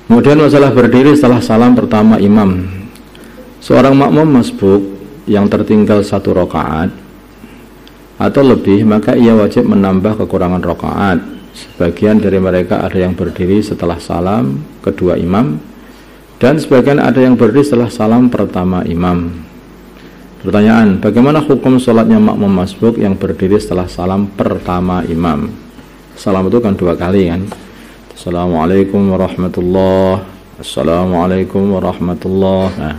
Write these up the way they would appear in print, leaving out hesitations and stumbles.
Kemudian masalah berdiri setelah salam pertama imam. Seorang makmum masbuk yang tertinggal 1 rakaat atau lebih, maka ia wajib menambah kekurangan rakaat. Sebagian dari mereka ada yang berdiri setelah salam kedua imam, dan sebagian ada yang berdiri setelah salam pertama imam. Pertanyaan, bagaimana hukum sholatnya makmum masbuk yang berdiri setelah salam pertama imam? Salam itu kan 2 kali kan. Assalamualaikum warahmatullahi wabarakatuh. Assalamualaikum warahmatullahi wabarakatuh. Nah,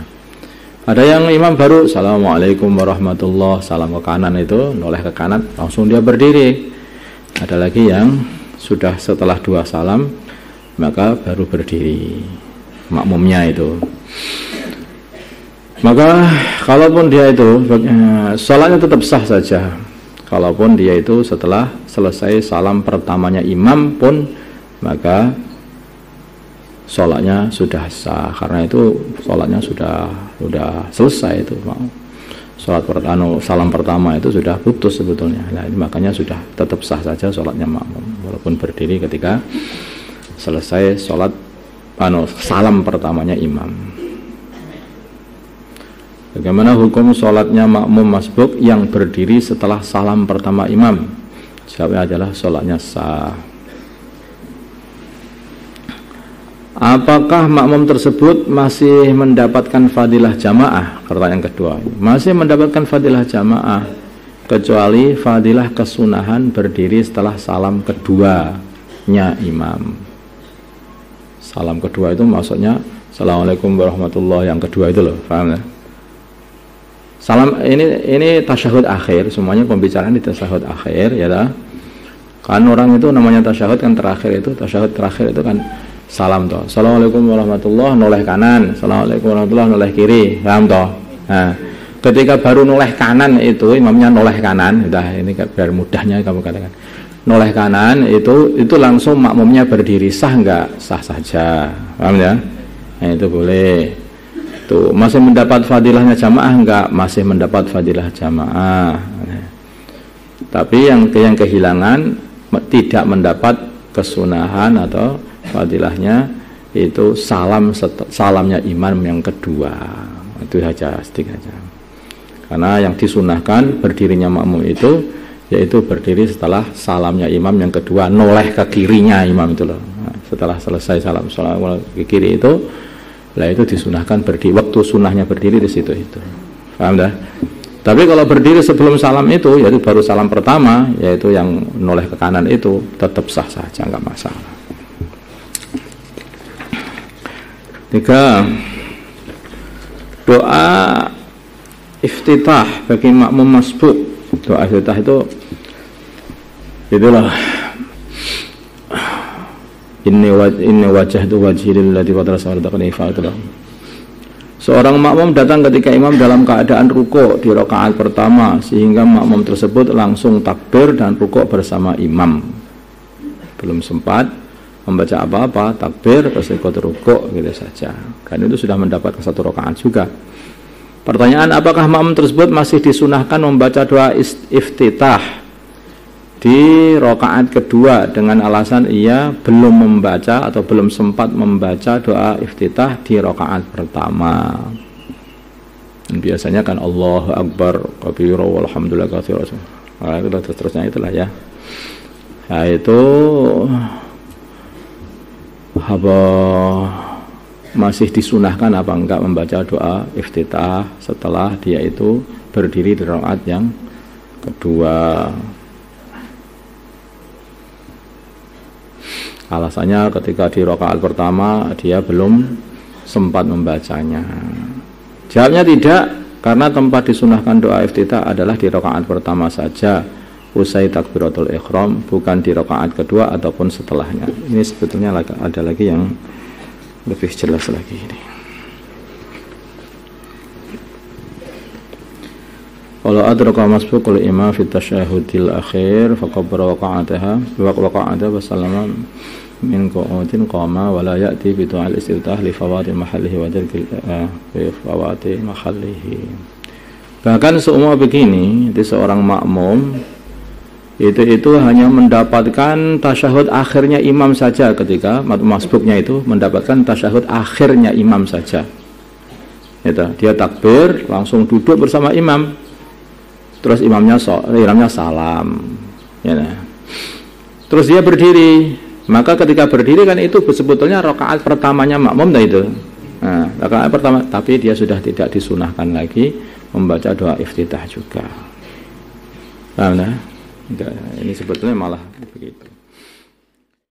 ada yang imam baru Assalamualaikum warahmatullahi wabarakatuh, salam ke kanan, itu noleh ke kanan langsung dia berdiri. Ada lagi yang sudah setelah 2 salam maka baru berdiri makmumnya itu. Maka kalaupun dia itu sholatnya tetap sah saja, kalaupun dia itu setelah selesai salam pertamanya imam pun, maka sholatnya sudah sah, karena itu sholatnya sudah selesai itu. Salam pertama itu sudah putus sebetulnya. Nah, ini makanya sudah tetap sah saja sholatnya makmum walaupun berdiri ketika selesai sholat salam pertamanya imam. Bagaimana hukum sholatnya makmum masbuk yang berdiri setelah salam pertama imam? Jawabnya adalah sholatnya sah. Apakah makmum tersebut masih mendapatkan fadilah jamaah? Pertanyaan kedua, masih mendapatkan fadilah jamaah kecuali fadilah kesunahan berdiri setelah salam keduanya imam. Salam kedua itu maksudnya Assalamualaikum warahmatullahi yang kedua itu loh, paham ya? Salam ini tasyahud akhir, semuanya pembicaraan di tasyahud akhir ya dah. Kan orang itu namanya tasyahud kan terakhir itu, tasyahud terakhir itu kan salam toh. Assalamualaikum warahmatullahi noleh kanan, Assalamualaikum warahmatullahi noleh kiri, paham toh? Nah, ketika baru noleh kanan itu imamnya noleh kanan, udah ini biar mudahnya kamu katakan. Noleh kanan itu langsung makmumnya berdiri, sah enggak? Sah saja. Paham ya? Nah, itu boleh. Tuh, masih mendapat fadilahnya jamaah enggak? Masih mendapat fadilah jamaah. Nah, tapi yang kehilangan tidak mendapat kesunahan atau fadilahnya itu salamnya imam yang kedua. Itu saja, sedikit saja. Karena yang disunahkan berdirinya makmum itu yaitu berdiri setelah salamnya imam yang kedua, noleh ke kirinya imam itu loh. Nah, setelah selesai salam ke kiri itu, lah itu disunahkan berdiri. Waktu sunahnya berdiri di situ itu. Paham dah? Tapi kalau berdiri sebelum salam itu, yaitu baru salam pertama, yaitu yang noleh ke kanan itu, tetap sah saja, nggak masalah. 3. Doa iftitah bagi makmum masbuk. Doa iftitah itu itulah inni wajhtu wajhi lilladzi fatara samawati wal arda. Seorang makmum datang ketika imam dalam keadaan rukuk di rakaat pertama, sehingga makmum tersebut langsung takbir dan rukuk bersama imam. Belum sempat membaca apa-apa, takbir terus ikut rukuk gitu saja. Kan itu sudah mendapatkan 1 rakaat juga. Pertanyaan, apakah makmum tersebut masih disunahkan membaca doa iftitah di rakaat kedua dengan alasan ia belum membaca atau belum sempat membaca doa iftitah di rakaat pertama? Biasanya kan Allahu Akbar kabira walhamdulillah katsira. Nah, itu terusnya itulah ya. Nah, itu apa masih disunahkan apa enggak membaca doa iftitah setelah dia itu berdiri di rakaat yang kedua? Alasannya ketika di rakaat pertama dia belum sempat membacanya. Jawabnya tidak, karena tempat disunahkan doa iftitah adalah di rakaat pertama saja usai takbiratul ihram, bukan di rakaat kedua ataupun setelahnya. Ini sebetulnya ada lagi yang lebih jelas lagi ini. Kalau adraka masbuqul imam fi tasyahudil akhir faqabbara waqa'ataha wa sallama min qu'udin qama wa la ya'ti bi du'al istiftah li fawati mahallihi wa dzikri fawati mahallihi. Bahkan seumur begini, di seorang makmum itu hanya mendapatkan tasyahud akhirnya imam saja, ketika masbuknya itu mendapatkan tasyahud akhirnya imam saja. Itu, dia takbir langsung duduk bersama imam, terus imamnya salam, ya, terus dia berdiri. Maka ketika berdiri kan itu sebetulnya rakaat pertamanya makmum dah itu. Nah, rakaat pertama, tapi dia sudah tidak disunahkan lagi membaca doa iftitah juga. Paham, nah? Ini sebetulnya malah begitu.